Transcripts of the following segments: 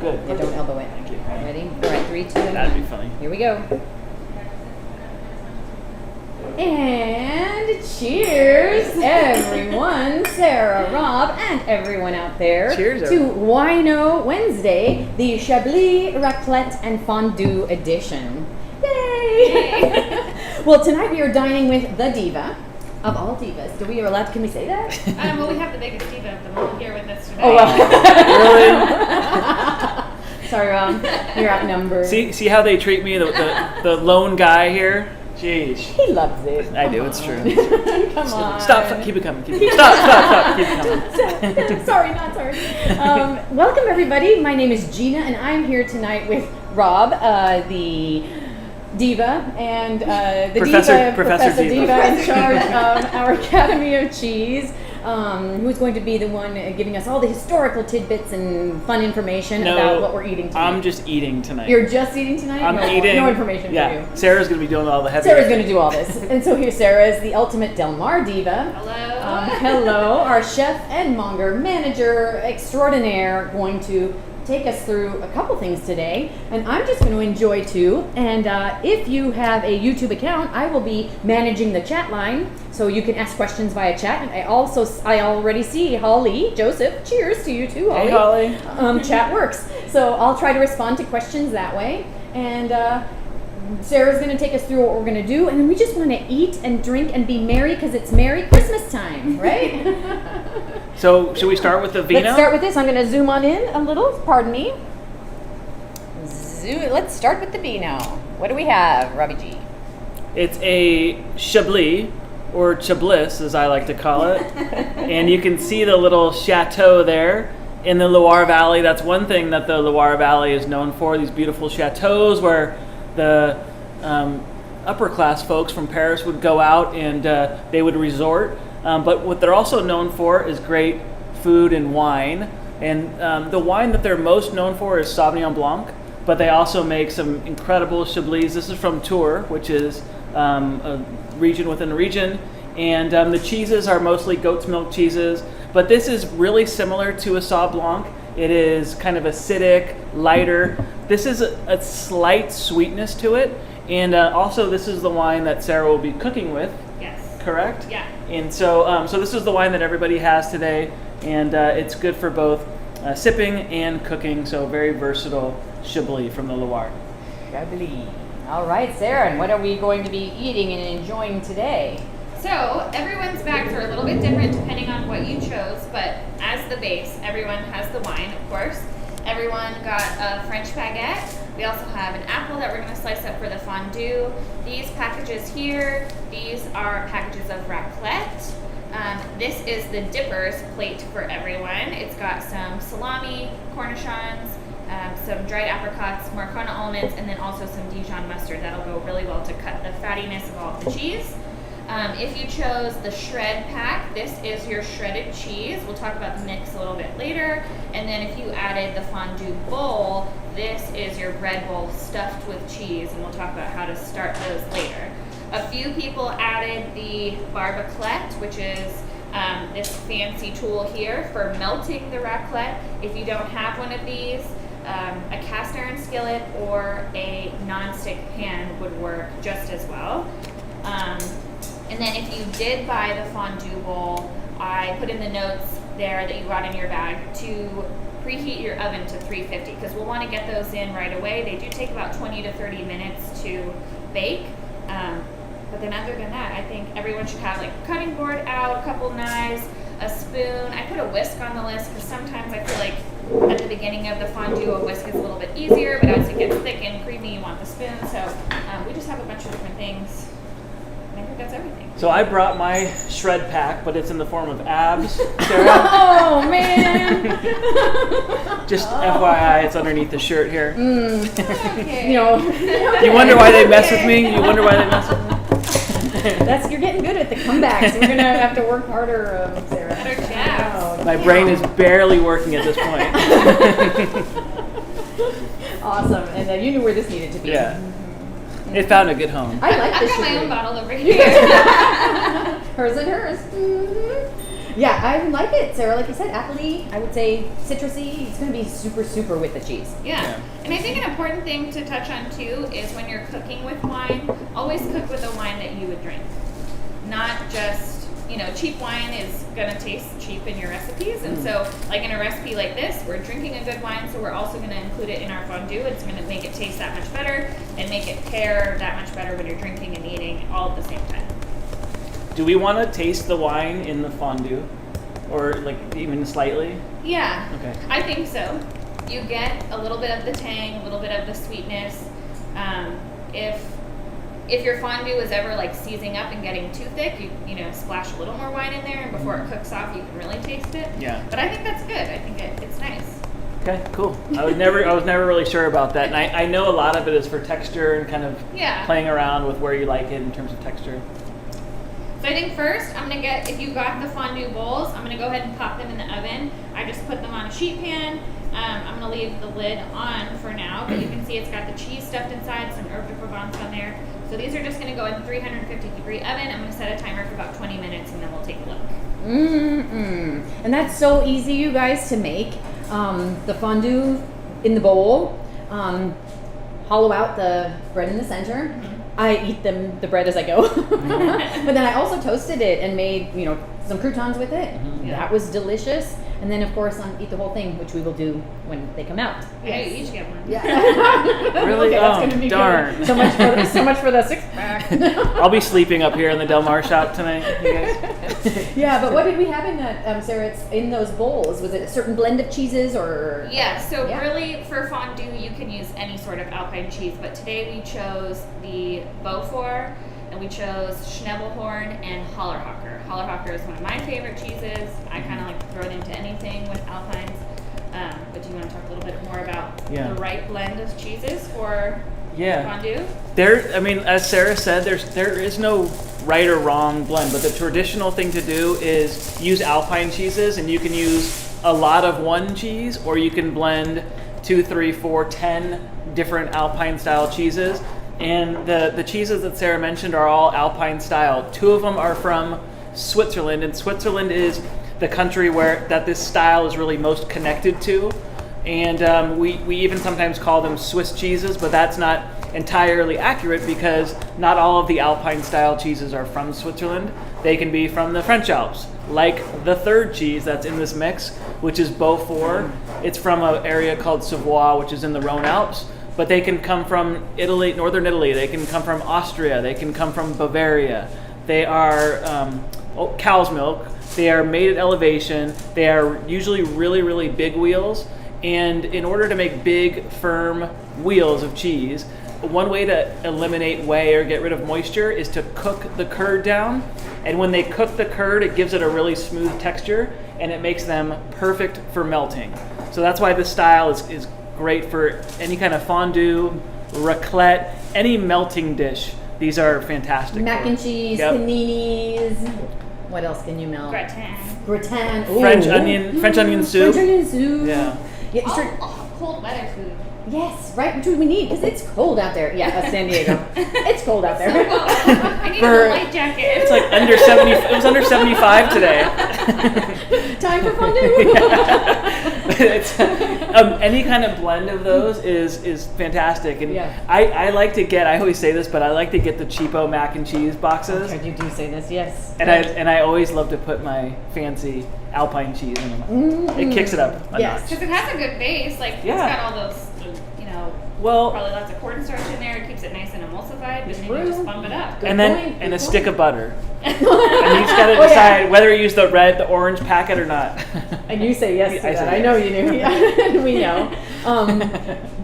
Good. Yeah, don't elbow it. Thank you. Ready? All right, 3, 2, and That'd 1. be funny. Here we go. And cheers, everyone, Sarah, Rob, and everyone out there. Cheers, to everyone. Wino Wednesday, the Chablis, Raclette, and Fondue edition. Yay! Well, tonight we are dining with the diva of all divas. Can we say that? Well, we have the biggest diva of them all here with us today. Oh, well. Really? Sorry, Rob. You're outnumbered. See how they treat me, the lone guy here? Jeez. He loves it. I do, it's true. Come on. Stop, keep it coming. Stop, keep it coming. Sorry, not sorry. Welcome, everybody. My name is Gina, and I'm here tonight with Rob, the diva, and Professor Professor Diva. Diva in charge of our Academy of Cheese, who's going to be the one giving us all the historical tidbits and fun information about what we're eating tonight. I'm just eating tonight. You're just eating tonight? I'm eating. No information for you. Sarah's going to be doing all the heavy Sarah's going to do all this. And so here Sarah is the ultimate Del Mar diva. Hello. Hello, our chef and monger, manager extraordinaire, going to take us through a couple things today, and I'm just going to enjoy too. And if you have a YouTube account, I will be managing the chat line, so you can ask questions via chat. And I already see Holly Joseph. Cheers to you too, Holly. Hey, Holly. Chat works, so I'll try to respond to questions that way. And Sarah's going to take us through what we're going to do, and then we just want to eat and drink and be merry because it's Merry Christmas time, right? So, should we start with the vino? Let's start with this. I'm going to zoom on in a little. Pardon me. Let's start with the vino. What do we have, Robbie G? It's a Chablis, or Chablis as I like to call it. And you can see the little chateau there in the Loire Valley. That's one thing that the Loire Valley is known for, these beautiful chateaus where the upper class folks from Paris would go out and they would resort. But what they're also known for is great food and wine. And the wine that they're most known for is Sauvignon Blanc, but they also make some incredible Chablis. This is from Tours, which is a region within a region. And the cheeses are mostly goat's milk cheeses, but this is really similar to a Sauv Blanc. It is kind of acidic, lighter. This is a slight sweetness to it. And also this is the wine that Sarah will be cooking with. Yes. Correct? Yeah. And so this is the wine that everybody has today, and it's good for both sipping and cooking, so very versatile Chablis from the Loire. Chablis. All right, Sarah, and what are we going to be eating and enjoying today? So everyone's bags are a little bit different depending on what you chose, but as the base, everyone has the wine, of course. Everyone got a French baguette. We also have an apple that we're going to slice up for the fondue. These packages here, these are packages of raclette. This is the dippers plate for everyone. It's got some salami, cornichons, some dried apricots, Marcona almonds, and then also some Dijon mustard. That'll go really well to cut the fattiness of all of the cheese. If you chose the shred pack, this is your shredded cheese. We'll talk about the mix a little bit later. And then if you added the fondue bowl, this is your bread bowl stuffed with cheese, and we'll talk about how to start those later. A few people added the barbaclette, which is this fancy tool here for melting the raclette. If you don't have one of these, a cast iron skillet or a non-stick pan would work just as well. And then if you did buy the fondue bowl, I put in the notes there that you brought in your bag to preheat your oven to 350 because we'll want to get those in right away. They do take about 20 to 30 minutes to bake. But then other than that, I think everyone should have like a cutting board out, a couple knives, a spoon. I put a whisk on the list because sometimes I feel like at the beginning of the fondue, a whisk is a little bit easier, but as it gets thick and creamy, you want the spoon. So we just have a bunch of different things. I think that's everything. So I brought my shred pack, but it's in the form of abs, Sarah. Oh, man. Just FYI, it's underneath the shirt here. Okay. You wonder why they mess with me? You wonder why they mess with me? You're getting good at the comebacks. We're going to have to work harder, Sarah. Better jabs. My brain is barely working at this point. Awesome. And you knew where this needed to be. Yeah. It found a good home. I like I've this. got my own bottle over here. Hers and hers. Mm-hmm. Yeah, I like it, Sarah. Like you said, appley, I would say citrusy. It's going to be super, super with the cheese. Yeah. And I think an important thing to touch on too is when you're cooking with wine, always cook with a wine that you would drink. Not just, cheap wine is going to taste cheap in your recipes. And so, like in a recipe like this, we're drinking a good wine, so we're also going to include it in our fondue. It's going to make it taste that much better and make it pair that much better when you're drinking and eating all at the same time. Do we want to taste the wine in the fondue? Or like even slightly? Yeah. Okay. I think so. You get a little bit of the tang, a little bit of the sweetness. If your fondue is ever like seizing up and getting too thick, you splash a little more wine in there, and before it cooks off, you can really taste it. Yeah. But I think that's good. I think it's nice. Okay, cool. I was never really sure about that, and I know a lot of it is for texture and kind of playing around with where you like it in terms of texture. So I think first, if you got the fondue bowls, I'm going to go ahead and pop them in the oven. I just put them on a sheet pan. I'm going to leave the lid on for now, but you can see it's got the cheese stuffed inside, some herb de Provence on there. So these are just going to go in 350-degree oven. I'm going to set a timer for about 20 minutes, and then we'll take a look. And that's so easy, you guys, to make. The fondue in the bowl, hollow out the bread in the center. I eat the bread as I go. But then I also toasted it and made, some croutons with it. That was delicious. And then, of course, eat the whole thing, which we will do when they come out. Yeah, you each get one. Yeah. Really? Okay, that's gonna be darn. Good. So much for the 6-pack. I'll be sleeping up here in the Del Mar shop tonight, you guys. Yeah, but what did we have in that, Sarah? It's in those bowls. Was it a certain blend of cheeses or? Yeah, so really for fondue, you can use any sort of Alpine cheese, but today we chose the Beaufort, and we chose Schnebelhorn and Hallerhocker. Hallerhocker is one of my favorite cheeses. I kind of like to throw it into anything with Alpines. But do you want to talk a little bit more about the right blend of cheeses for fondue? As Sarah said, there is no right or wrong blend, but the traditional thing to do is use Alpine cheeses, and you can use a lot of one cheese, or you can blend 2, 3, 4, 10 different Alpine style cheeses. And the cheeses that Sarah mentioned are all Alpine style. 2 of them are from Switzerland, and Switzerland is the country that this style is really most connected to. And we even sometimes call them Swiss cheeses, but that's not entirely accurate because not all of the Alpine style cheeses are from Switzerland. They can be from the French Alps, like the third cheese that's in this mix, which is Beaufort. It's from an area called Savoie, which is in the Rhone Alps. But they can come from Italy, northern Italy. They can come from Austria. They can come from Bavaria. They are cow's milk. They are made at elevation. They are usually really, really big wheels. And in order to make big, firm wheels of cheese, one way to eliminate whey or get rid of moisture is to cook the curd down. And when they cook the curd, it gives it a really smooth texture, and it makes them perfect for melting. So that's why this style is great for any kind of fondue, raclette, any melting dish. These are fantastic. Mac and cheese, paninis. What else can you melt? Gratin. Ooh. French onion soup. French onion soup. Yeah. Cold weather food. Yes, right. Which we need because it's cold out there. Yeah, San Diego. It's cold out there. So cold. I need a light jacket. It's like under 70. It was under 75 today. Time for fondue. It's, any kind of blend of those is fantastic, and I like to get. I always say this, but I like to get the cheapo mac and cheese boxes. Okay, you do say this, yes. And I always love to put my fancy Alpine cheese in them. It kicks it up a notch. Because it has a good base. Like it's got all those. Probably lots of cornstarch in there. It keeps it nice and emulsified, and then you just bump it up. And a stick of butter. And you just got to decide whether you use the orange packet or not. And you say yes to that. I know you do. Yeah, we know.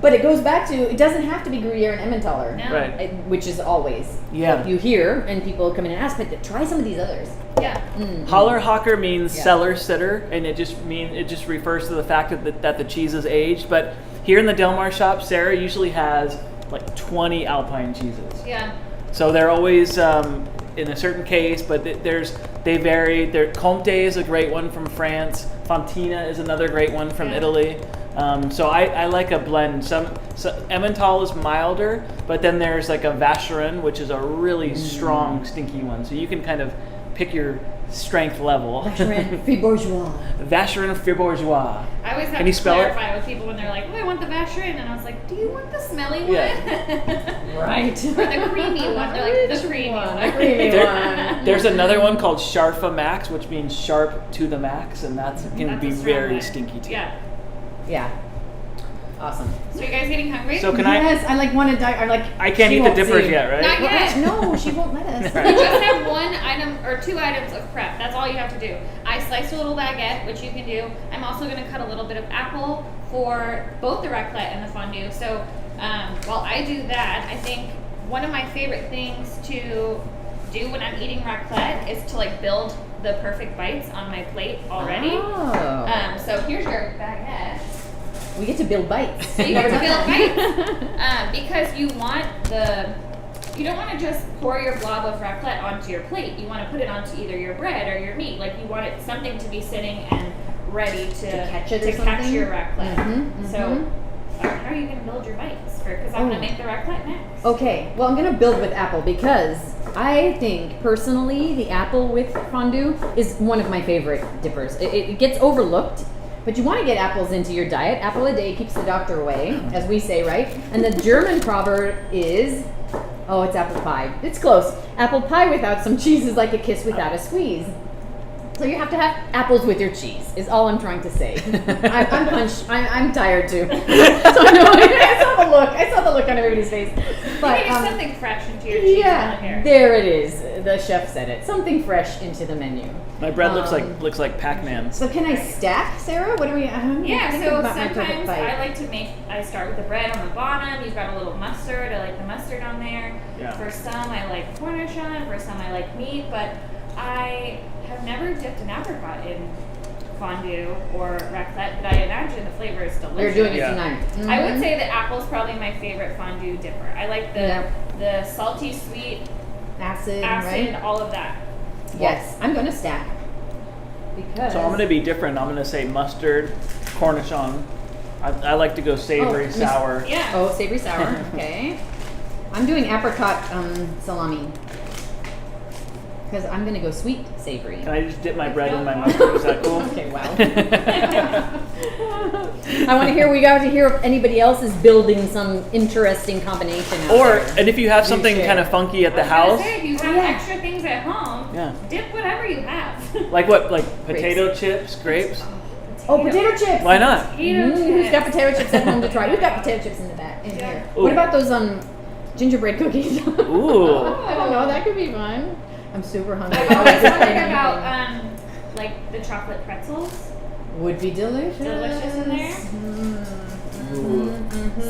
But it goes back to, it doesn't have to be Gruyere and Emmentaler, right? Which is always what you hear, and people come in and ask, but try some of these others. Yeah. Hallerhocker means cellar sitter, and it just refers to the fact that the cheese is aged. But here in the Del Mar shop, Sarah usually has like 20 Alpine cheeses. Yeah. So they're always in a certain case, but they vary. Comte is a great one from France. Fontina is another great one from Italy. So I like a blend. So Emmental is milder, but then there's like a Vacherin, which is a really strong, stinky one. So you can kind of pick your strength level. Vacherin Fribourgeois. Vacherin Fribourgeois. I always have Can you to spell it? clarify with people when they're like, "Oh, I want the Vacherin," and I was like, "Do you want the smelly one?" Right. Or the creamy one. They're like the creamy one. The creamy one. There's another one called Sharfa Max, which means sharp to the max, and that's can That's be a strong very one. stinky too. Yeah. Yeah. Awesome. So you guys getting hungry? So can Yes, I like want to die. I can't she eat the won't dippers see. yet, right? Not yet. No, she won't let us. You just have one item or 2 items of prep. That's all you have to do. I sliced a little baguette, which you can do. I'm also going to cut a little bit of apple for both the raclette and the fondue. So while I do that, I think one of my favorite things to do when I'm eating raclette is to like build the perfect bites on my plate already. Oh. So here's your baguette. We get to build bites. So you get to build bites because you don't want to just pour your blob of raclette onto your plate. You want to put it onto either your bread or your meat. Like you want it something to be sitting and ready to catch it or catch something? your raclette. Mhm, So how are you going to build your bites? Because I'm going to make the raclette next. Okay, well, I'm going to build with apple because I think personally the apple with fondue is one of my favorite dippers. It gets overlooked, but you want to get apples into your diet. Apple a day keeps the doctor away, as we say, right? And the German proverb is, oh, it's apple pie. It's close. Apple pie without some cheese is like a kiss without a squeeze. So you have to have apples with your cheese, is all I'm trying to say. I'm punched. I'm tired too. So no, I saw the look on everybody's face. But Maybe something fresh into your cheese on here. there it is. The chef said it. Something fresh into the menu. My bread looks like Pac-Man. So can I stack, Sarah? What do we? Yeah, think so about my perfect sometimes bite. I start with the bread on the bottom. You've got a little mustard. I like the mustard on there. Yeah. For some, I like Cornichon. For some, I like meat. But I have never dipped an apricot in fondue or raclette, but I imagine the flavor is delicious. We're doing it Yeah. tonight. I would Mhm. say that apple's probably my favorite fondue dipper. I like the salty, sweet, acid, acid, right? all of that. Yes, I'm going to stack because. So I'm going to be different. I'm going to say mustard, Cornichon. I like to go savory, sour. Yeah. Oh, savory sour. Okay. I'm doing apricot salami because I'm going to go sweet savory. Can I just dip my bread in my mustard? Is that cool? Okay, wow. I want to hear. We got to hear if anybody else is building some interesting combination. Out Or, there. and if you have Do something share. kind of funky at the I was house, gonna say, if you have extra things at home, Yeah. dip whatever you have. like what? Like potato chips, grapes? Oh, potato chips. Why not? Potato Who's got chips. potato chips at home to try? Who's got potato chips in the back in Yeah. here? Ooh. What about those gingerbread cookies? Ooh. I don't know. That could be fun. I'm super hungry. I've always wondered about like the chocolate pretzels. Would be delicious. Delicious in there. Ooh.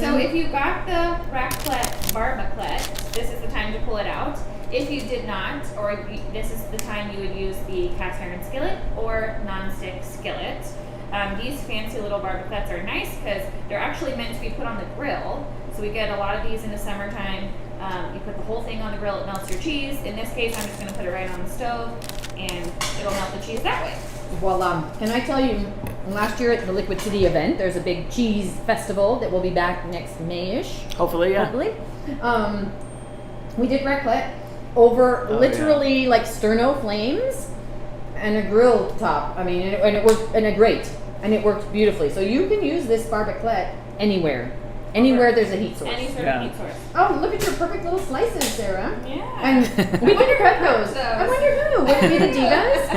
So if you got the raclette barbaclette, this is the time to pull it out. If you did not, or if this is the time you would use the cast iron skillet or non-stick skillet. These fancy little barbaclettes are nice because they're actually meant to be put on the grill. So we get a lot of these in the summertime. You put the whole thing on the grill, it melts your cheese. In this case, I'm just going to put it right on the stove and it'll melt the cheese that way. Voila. Can I tell you, last year at the Liquid City event, there's a big cheese festival that will be back next May-ish. Hopefully, yeah. Hopefully. We did raclette over literally like sterno flames and a grill top. I mean, and it worked, and a grate, and it worked beautifully. So you can use this barbaclette anywhere. Anywhere there's a heat source. Any sort of heat source. Oh, look at your perfect little slices, Sarah. Yeah. And we can cut those. I wonder who. Would it be the divas?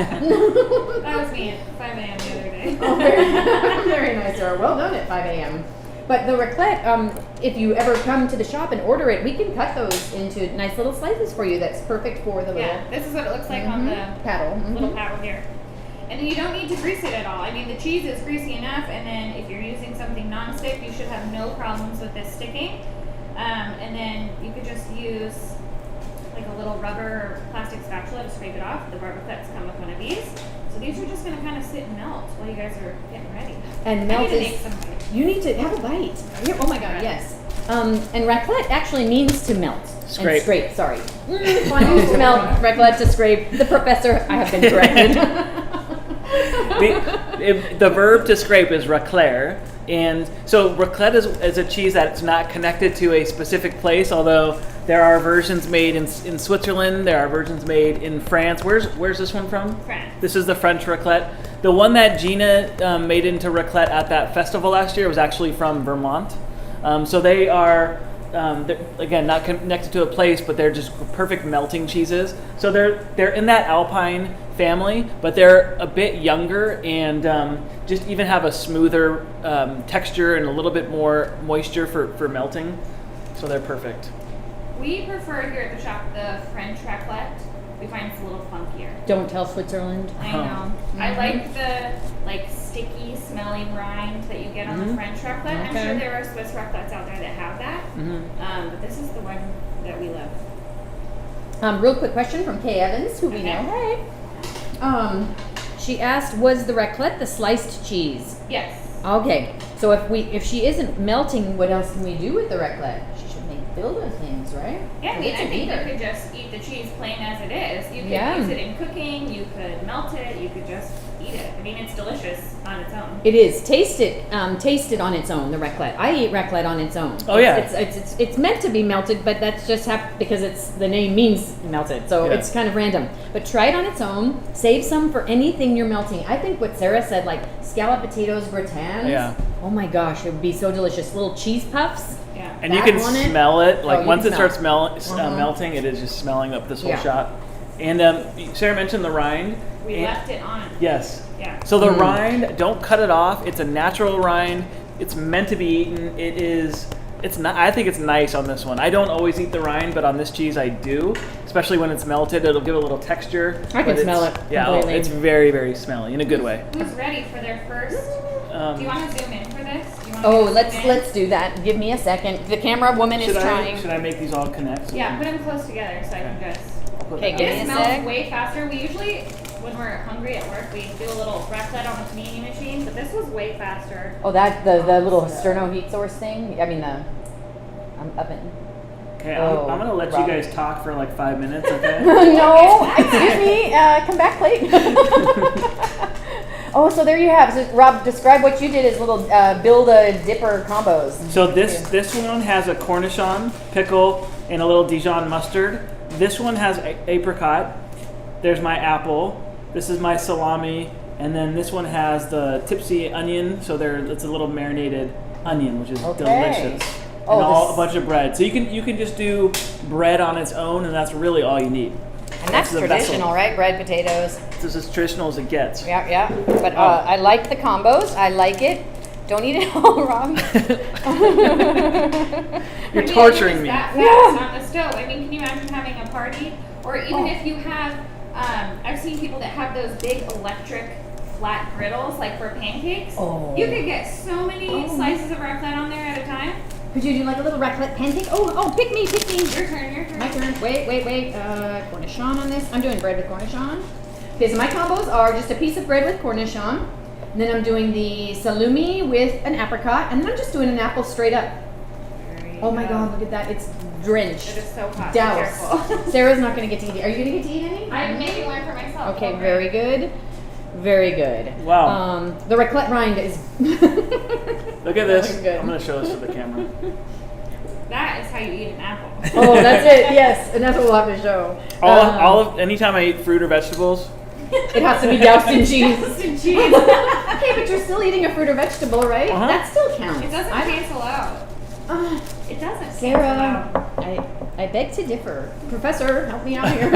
That was me at 5 a.m. the other day. Oh, very nice, Sarah. Well done at 5 a.m. But the raclette, if you ever come to the shop and order it, we can cut those into nice little slices for you. That's perfect for the little Yeah, this is what it looks like on the paddle. little paddle here. And then you don't need to grease it at all. I mean, the cheese is greasy enough, and then if you're using something non-stick, you should have no problems with this sticking. And then you could just use like a little rubber or plastic spatula to scrape it off. The barbaclettes come with one of these. So these are just going to kind of sit and melt while you guys are getting ready. And melt I need to is, make some bites. you need to have a bite. Oh my God, yes. And raclette actually means to melt. Scrape. And scrape, sorry. Fondue to melt, raclette to scrape. The professor, I have been corrected. The verb to scrape is raclaire, And so raclette is a cheese that's not connected to a specific place, although there are versions made in Switzerland, there are versions made in France. Where's this one from? France. This is the French raclette. The one that Gina made into raclette at that festival last year was actually from Vermont. So they are, they're, again, not connected to a place, but they're just perfect melting cheeses. So they're in that Alpine family, but they're a bit younger and just even have a smoother texture and a little bit more moisture for melting. So they're perfect. We prefer here at the shop the French raclette. We find it's a little funkier. Don't tell Switzerland. I know. I like the sticky, smelling rind that you get on the French raclette. I'm sure there are Swiss raclettes out there that have that, but this is the one that we love. Real quick question from Kay Evans, who we know. Hey. She asked, was the raclette the sliced cheese? Yes. Okay. So if she isn't melting, what else can we do with the raclette? She should make builder things, right? Yeah, I think you could just eat the cheese plain as it is. You could use it in cooking. You could melt it. You could just eat it. I mean, it's delicious on its own. It is. Taste it on its own, the raclette. I eat raclette on its own. Oh, yeah. It's meant to be melted, but that's just because the name means melted. So it's kind of random. But try it on its own. Save some for anything you're melting. I think what Sarah said, like scalloped potatoes, gratins. Yeah. Oh my gosh, it would be so delicious. Little cheese puffs. Yeah. And you can smell it. Once it starts melting, it is just smelling up this whole shop. And Sarah mentioned the rind. We left it on. Yes. Yeah. So the rind, don't cut it off. It's a natural rind. It's meant to be eaten. It's not. I think it's nice on this one. I don't always eat the rind, but on this cheese I do. Especially when it's melted, it'll give it a little texture. I can smell it. Yeah, completely. it's very, very smelly in a good way. Who's ready for their first? Do you want to zoom in for this? Let's do that. Give me a second. The camera woman is trying. Should I make these all connect? Yeah, put them close together so I can just. Okay, give me It a smells sec. way faster. We usually, when we're hungry at work, we do a little raclette on the panini machine, but this was way faster. Oh, that the little sterno heat source thing. I mean the oven. Okay, I'm gonna let you guys talk for like 5 minutes. Okay. No, excuse me. Come back, plate. Oh, so there you have. So, Rob, describe what you did as little build a dipper combos. So this one has a Cornichon pickle and a little Dijon mustard. This one has apricot. There's my apple. This is my salami, and then this one has the tipsy onion. So it's a little marinated onion, which is delicious. And a bunch of bread. So you can just do bread on its own, and that's really all you need. And that's traditional, right? Bread, potatoes. It's as traditional as it gets. Yeah. But I like the combos. I like it. Don't eat it all, Rob. You're torturing me. That fast on the stove. I mean, can you imagine having a party? Or even if you have, I've seen people that have those big electric flat griddles, like for pancakes. Oh. You could get so many slices of raclette on there at a time. Could you do like a little raclette pancake? Oh, pick me. Your turn. My turn. Wait. Cornichon on this. I'm doing bread with Cornichon. Okay, so my combos are just a piece of bread with Cornichon. And then I'm doing the salumi with an apricot. And then I'm just doing an apple straight up. Oh my God, look at that. It's drenched. It is so hot. Doused. Sarah's not going to get to eat it. Are you going to get to eat any? I'm making one for myself. Okay, very good. Very good. Wow. The raclette rind is... Look at this. Good. I'm going to show this to the camera. That is how you eat an apple. Oh, that's it. Yes, and that's what we'll have to show. Anytime I eat fruit or vegetables, it has to be doused in cheese. Okay, but you're still eating a fruit or vegetable, right? Uh-huh. That still counts. It doesn't cancel out. It doesn't. Sarah, I beg to differ. Professor, help me out here.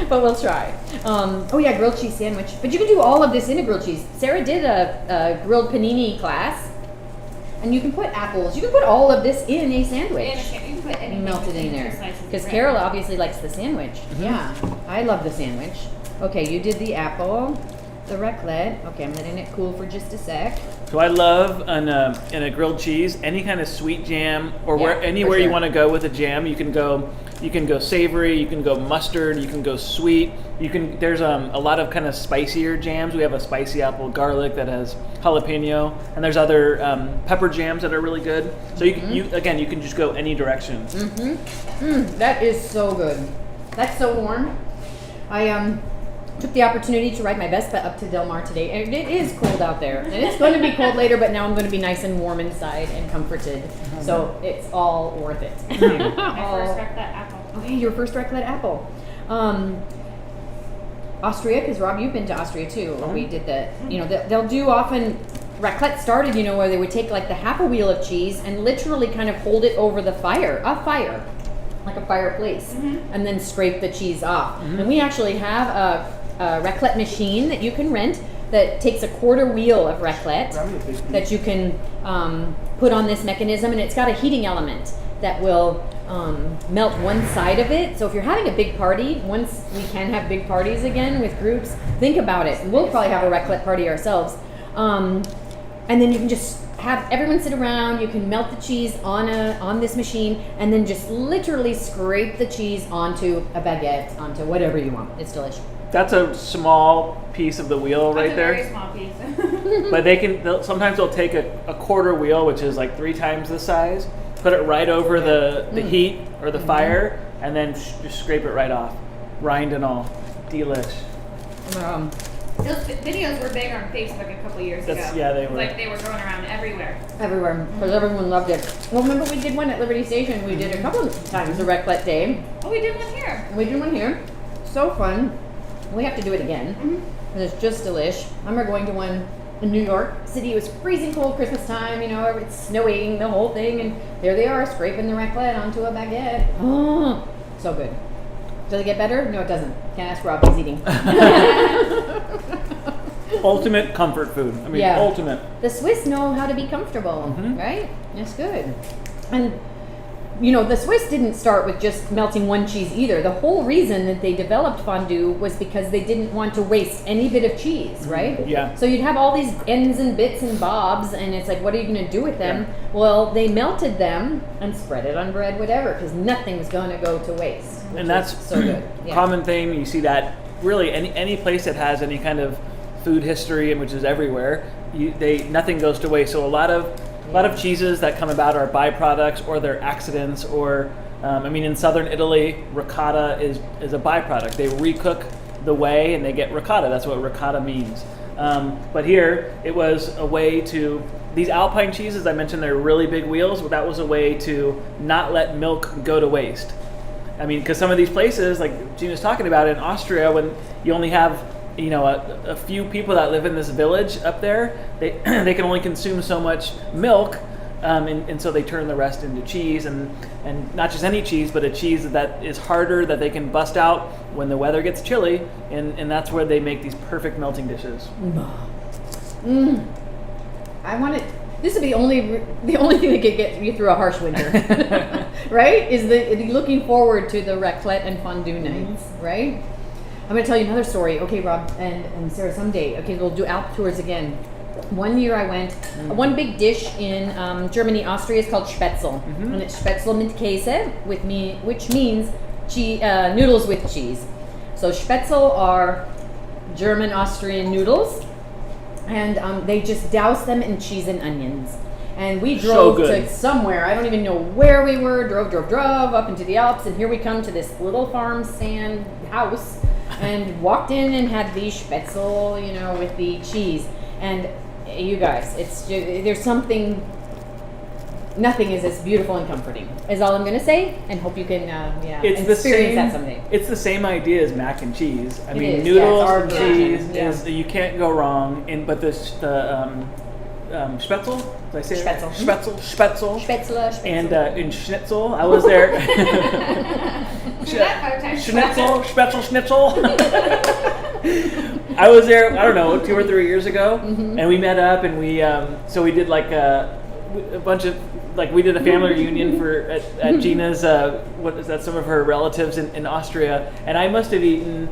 But we'll try. Grilled cheese sandwich. But you can do all of this in a grilled cheese. Sarah did a grilled panini class, and you can put apples. You can put all of this in a sandwich. You can put anything melted in there. Because Because Carol obviously likes the sandwich. Mm-hmm. Yeah, I love the sandwich. Okay, you did the apple, the raclette. Okay, I'm letting it cool for just a sec. so I love in a grilled cheese any kind of sweet jam or Yeah, anywhere for you sure. want to go with a jam. You can go savory, you can go mustard, you can go sweet. There's a lot of kind of spicier jams. We have a spicy apple garlic that has jalapeno, and there's other pepper jams that are really good. So you can just go any direction. That is so good. That's so warm. took the opportunity to ride my Vespa up to Del Mar today, and it is cold out there, and it's going to be cold later, but now I'm going to be nice and warm inside and comforted, so it's all worth it. My first raclette apple. Okay, your first raclette apple. Austria, because Rob, you've been to Austria too. We did the, they'll do often, raclette started, where they would take like the half a wheel of cheese and literally kind of hold it over the fire, like a fireplace, and then scrape the cheese off. And we actually have a raclette machine that you can rent that takes a quarter wheel of raclette that you can put on this mechanism, and it's got a heating element that will melt one side of it. So if you're having a big party, once we can have big parties again with groups, think about it. We'll probably have a raclette party ourselves. And then you can just have everyone sit around, you can melt the cheese on this machine, and then just literally scrape the cheese onto a baguette, onto whatever you want. It's delicious. That's a small piece of the wheel right there. Very small piece. But sometimes they'll take a quarter wheel, which is like 3 times the size, put it right over the heat or the fire, and then just scrape it right off. Rind and all. Delish. Those videos were big on Facebook a couple years ago. Yeah, they were. Like they were going around everywhere. Everywhere, because everyone loved it. Well, remember we did one at Liberty Station. We did a couple of times a raclette day. Oh, we did one here. We did one here. So fun. We have to do it again. It's just delish. I remember going to one in New York City. It was freezing cold Christmas time, it's snowing, the whole thing, and there they are scraping the raclette onto a baguette. Oh, so good. Does it get better? No, it doesn't. Can't ask Rob, he's eating. Ultimate comfort food. Ultimate. The Swiss know how to be comfortable, right? It's good. And the Swiss didn't start with just melting one cheese either. The whole reason that they developed fondue was because they didn't want to waste any bit of cheese, right? Yeah. So you'd have all these ends and bits and bobs, and it's like, what are you going to do with them? Yeah. Well, they melted them and spread it on bread, whatever, because nothing was going to go to waste. And that's so good. Yeah. Common thing. You see that really any place that has any kind of food history, and which is everywhere, nothing goes to waste. So a lot of cheeses that come about are byproducts or they're accidents, or in southern Italy, ricotta is a byproduct. They recook the whey and they get ricotta. That's what ricotta means. But here it was a way to, these Alpine cheeses I mentioned, they're really big wheels, but that was a way to not let milk go to waste. Because some of these places, like Gina's talking about in Austria, when you only have a few people that live in this village up there, they can only consume so much milk, and so they turn the rest into cheese, and not just any cheese, but a cheese that is harder, that they can bust out when the weather gets chilly, and that's where they make these perfect melting dishes. I want it. This would be the only thing that could get you through a harsh winter, right? Is the looking forward to the raclette and fondue nights, right? I'm going to tell you another story. Okay, Rob and Sarah, someday. Okay, we'll do Alp tours again. One year I went, one big dish in Germany, Austria is called Spätzle. And it's Spätzle mit Käse, which means noodles with cheese. So Spätzle are German Austrian noodles, and they just douse them in cheese and onions. And we drove to somewhere, I don't even know where we were, drove up into the Alps, and here we come to this little farm stand house, and walked in and had the Spätzle, with the cheese. And you guys, there's something, nothing is as beautiful and comforting, is all I'm going to say, and hope you can experience that someday. It's the same idea as mac and cheese. Noodles and cheese, you can't go wrong. But the Spätzle, did I say Spätzle. Spätzle. And in Schnitzel, I was there. Schnitzel. I was there, I don't know, 2 or 3 years ago, and we met up, and we did like a bunch of, like, we did a family reunion at Gina's, some of her relatives in Austria, and I must have eaten,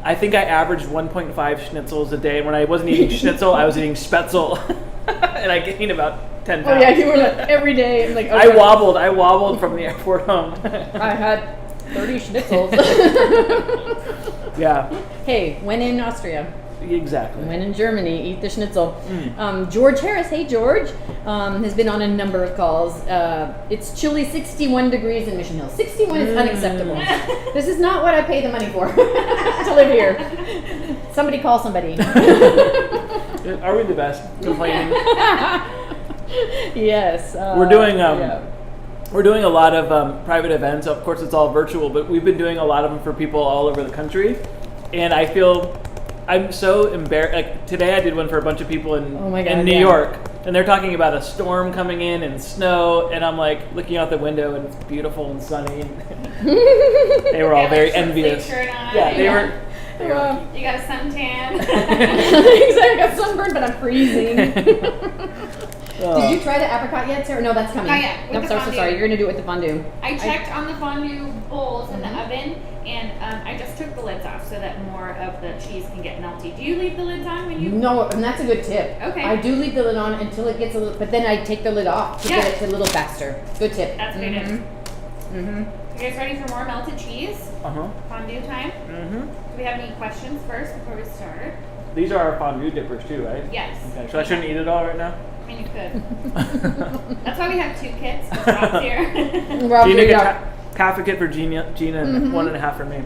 I think I averaged 1.5 schnitzels a day, and when I wasn't eating schnitzel, I was eating Spätzle, and I gained about 10 pounds. Oh yeah, you were like every day. Like, okay. I wobbled from the airport home. I had 30 schnitzels. Yeah. Hey, when in Austria. Exactly. When in Germany, eat the schnitzel. George Harris, hey George, has been on a number of calls. It's chilly 61 degrees in Mission Hill. 61 is unacceptable. This is not what I pay the money for to live here. Somebody call somebody. Are we the best? Complaining. Yes. We're doing a lot of private events. Of course, it's all virtual, but we've been doing a lot of them for people all over the country. And I feel I'm so embarrassed. Like today, I did one for a bunch of people in New York, and they're talking about a storm coming in and snow, and I'm like looking out the window, and it's beautiful and sunny. They were all very envious. Yeah, they were. You got a suntan. Exactly, I got sunburned, but I'm freezing. Did you try the apricot yet, Sarah? No, that's coming. Not yet. I'm so sorry. You're going to do it with the fondue. I checked on the fondue bowls in the oven, and I just took the lids off so that more of the cheese can get melty. Do you leave the lids on when you? No, and that's a good tip. Okay. I do leave the lid on until it gets a little, but then I take the lid off to get it a little faster. Good tip. That's good. You guys ready for more melted cheese? Fondue time? Do we have any questions first before we start? These are our fondue dippers too, right? Yes. Okay, so I shouldn't eat it all right now? I mean, you could. That's why we have 2 kits. Rob's here. Gina gets half a kit for Gina and 1.5 for me.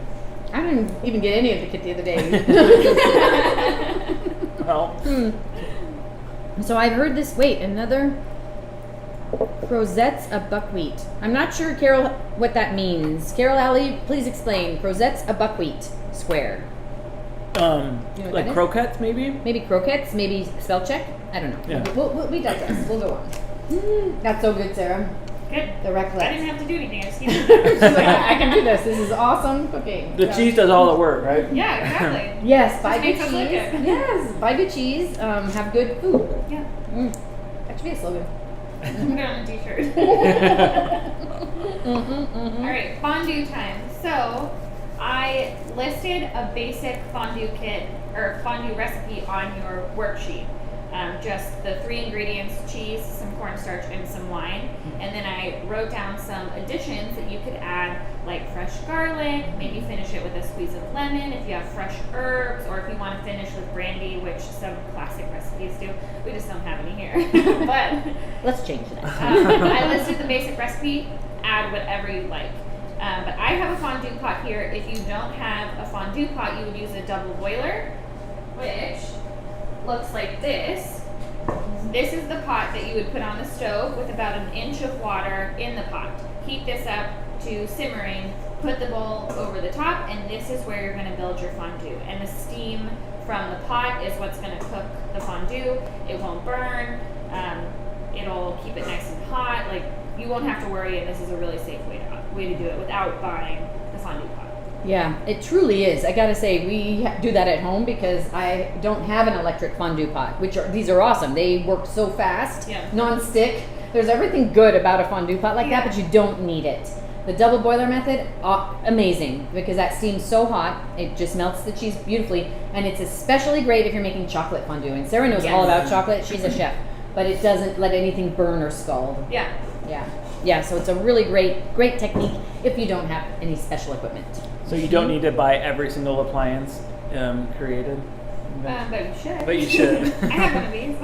I didn't even get any of the kit the other day. Well. So I've heard this. Wait, another crozettes of buckwheat. I'm not sure, Carol, what that means. Carol Alley, please explain. Crozettes of buckwheat square. Like croquettes, maybe? Maybe croquettes, maybe spell check. I don't know. Yeah. We digest. We'll go on. That's so good, Sarah. Good. The raclette. I didn't have to do anything. I just needed She's like, I can do this. This is awesome cooking. The cheese does all the work, right? Yeah, exactly. Yes, buy Just good makes us cheese. look good. Yes, buy good cheese. Have good food. Yeah. That should be a slogan. Put it on a t-shirt. All right, fondue time. So I listed a basic fondue kit or fondue recipe on your worksheet. Just the 3 ingredients: cheese, some cornstarch, and some wine. And then I wrote down some additions that you could add, like fresh garlic, maybe finish it with a squeeze of lemon if you have fresh herbs, or if you want to finish with brandy, which some classic recipes do. We just don't have any here. But let's change that. I listed the basic recipe. Add whatever you like. But I have a fondue pot here. If you don't have a fondue pot, you would use a double boiler, which looks like this. This is the pot that you would put on the stove with about 1 inch of water in the pot. Heat this up to simmering, put the bowl over the top, and this is where you're going to build your fondue. And the steam from the pot is what's going to cook the fondue. It won't burn. It'll keep it nice and hot. Like, you won't have to worry, and this is a really safe way to do it without buying the fondue pot. Yeah, it truly is. I gotta say, we do that at home because I don't have an electric fondue pot, these are awesome. They work so fast, non-stick. There's everything good about a fondue pot like that, but you don't need it. The double boiler method, amazing, because that steam's so hot, it just melts the cheese beautifully, and it's especially great if you're making chocolate fondue. And Sarah knows all about chocolate. She's a chef, but it doesn't let anything burn or scald. Yeah, so it's a really great technique if you don't have any special equipment. So you don't need to buy every single appliance created? But you should. But you should. I have one of these.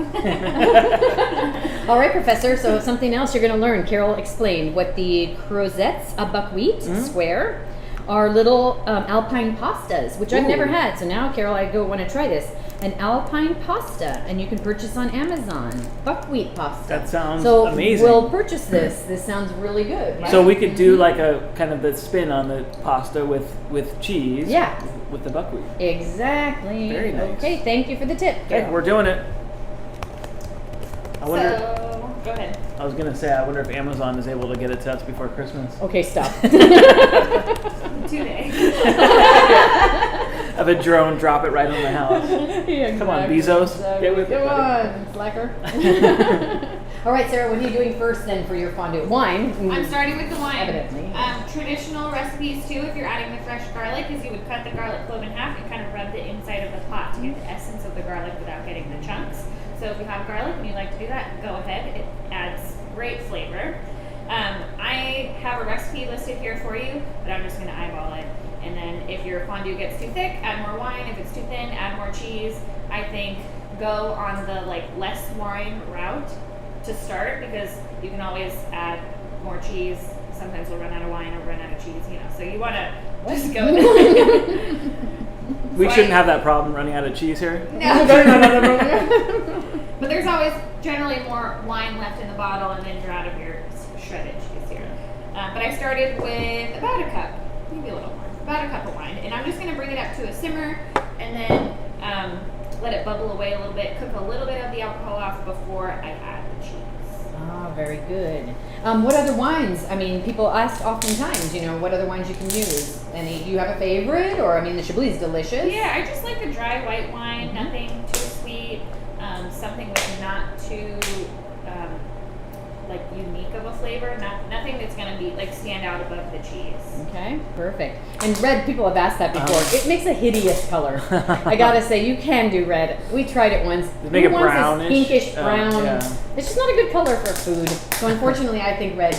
All right, Professor, so something else you're going to learn. Carol explained what the crozettes of buckwheat square are little alpine pastas, which I've never had. So now, Carol, I want to try this. An alpine pasta, and you can purchase on Amazon. Buckwheat pasta. That sounds amazing. So we'll purchase this. This sounds really good. Right? So we could do like a kind of the spin on the pasta with cheese. Yeah. With the buckwheat. Exactly. Very nice. Okay, thank you for the tip, Carol. Okay, we're doing it. Go ahead. I was gonna say, I wonder if Amazon is able to get it to us before Christmas. Okay, stop. Today. Have a drone drop it right on the house. Yeah, Come on, Bezos. Get with it, Come buddy. on, slacker. All right, Sarah, what are you doing first then for your fondue? Wine? I'm starting with the wine. Evidently. Traditional recipes too, if you're adding the fresh garlic, is you would cut the garlic clove in half and kind of rub the inside of the pot to get the essence of the garlic without getting the chunks. So if you have garlic and you like to do that, go ahead. It adds great flavor. I have a recipe listed here for you, but I'm just going to eyeball it. And then if your fondue gets too thick, add more wine. If it's too thin, add more cheese. I think go on the less wine route to start, because you can always add more cheese. Sometimes we'll run out of wine or run out of cheese, So you want to just go We shouldn't have that problem running out of cheese here. No. But there's always generally more wine left in the bottle, and then you're out of your shredded cheese here. But I started with about a cup, maybe a little more, about a cup of wine. And I'm just going to bring it up to a simmer and then let it bubble away a little bit, cook a little bit of the alcohol off before I add the cheese. Ah, very good. What other wines? I mean, people ask oftentimes, what other wines you can use. Any? Do you have a favorite? Or, I mean, the Chablis is delicious. Yeah, I just like a dry white wine, nothing too sweet, something that's not too unique of a flavor, nothing that's going to be stand out above the cheese. Okay, perfect. And red, people have asked that before. It makes a hideous color. I gotta say, you can do red. We tried it once. Make it brownish. Pinkish brown. Yeah. It's just not a good color for food. So unfortunately, I think red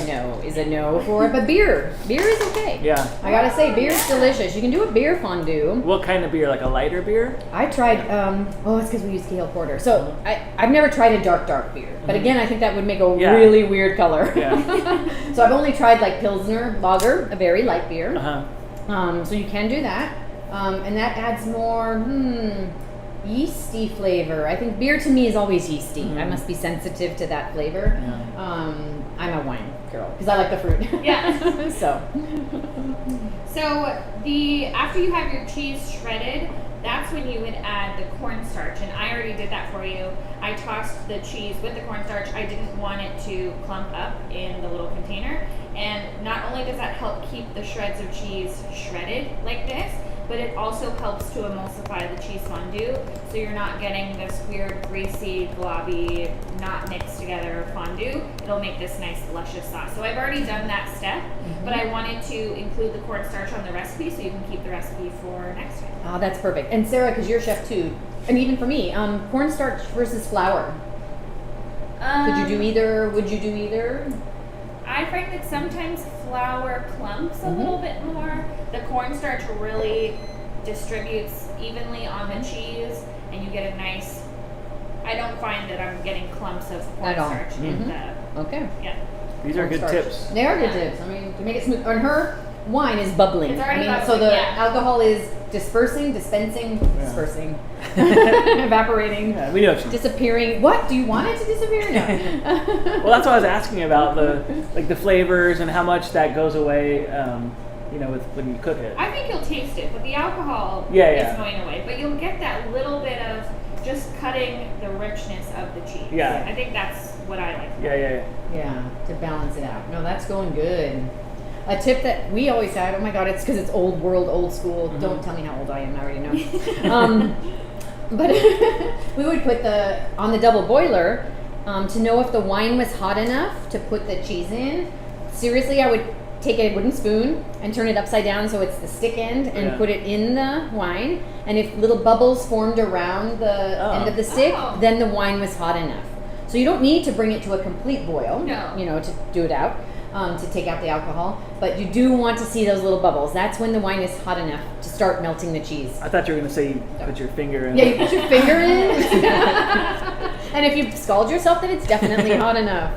is a no for it. But beer is okay. Yeah. I gotta say, beer is delicious. You can do a beer fondue. What kind of beer? Like a lighter beer? I tried. It's because we use Gale Porter. So I've never tried a dark beer. But again, I think that would make a really weird color. Yeah. So I've only tried Pilsner Lager, a very light beer. Uh-huh. So you can do that. And that adds more yeasty flavor. I think beer to me is always yeasty. I must be sensitive to that flavor. Yeah. I'm a wine girl because I like the fruit. Yeah. So after you have your cheese shredded, that's when you would add the cornstarch, and I already did that for you. I tossed the cheese with the cornstarch. I didn't want it to clump up in the little container, and not only does that help keep the shreds of cheese shredded like this, but it also helps to emulsify the cheese fondue, so you're not getting this weird greasy, globby, not mixed together fondue. It'll make this nice luscious sauce. So I've already done that step, but I wanted to include the cornstarch on the recipe so you can keep the recipe for next time. Oh, that's perfect. And Sarah, because you're a chef too, and even for me, cornstarch versus flour. Could you do either? Would you do either? I find that sometimes flour clumps a little bit more. The cornstarch really distributes evenly on the cheese, and you get a nice. I don't find that I'm getting clumps of cornstarch in the. Okay. Yeah. These are good tips. They are good tips. I mean, to make it smooth. And her wine is bubbling. It's already bubbling, so the yeah. alcohol is dispensing, evaporating, Yeah, we know what you mean. disappearing. What? Do you want it to disappear? No. Well, that's what I was asking about the flavors and how much that goes away. With when you cook it. I think you'll taste it, but the alcohol Yeah. is going away. But you'll get that little bit of just cutting the richness of the cheese. Yeah. I think that's what I like. Yeah. Yeah, to balance it out. No, that's going good. A tip that we always had, oh my God, it's because it's old world, old school. Don't tell me how old I am, I already know. But we would put on the double boiler to know if the wine was hot enough to put the cheese in. Seriously, I would take a wooden spoon and turn it upside down so it's the stick end and put it in the wine. And if little bubbles formed around the end of the stick, then the wine was hot enough. So you don't need to bring it to a complete boil, to do it out, to take out the alcohol. But you do want to see those little bubbles. That's when the wine is hot enough to start melting the cheese. I thought you were going to say you put your finger in. Yeah, you put your finger in. And if you scald yourself, then it's definitely hot enough.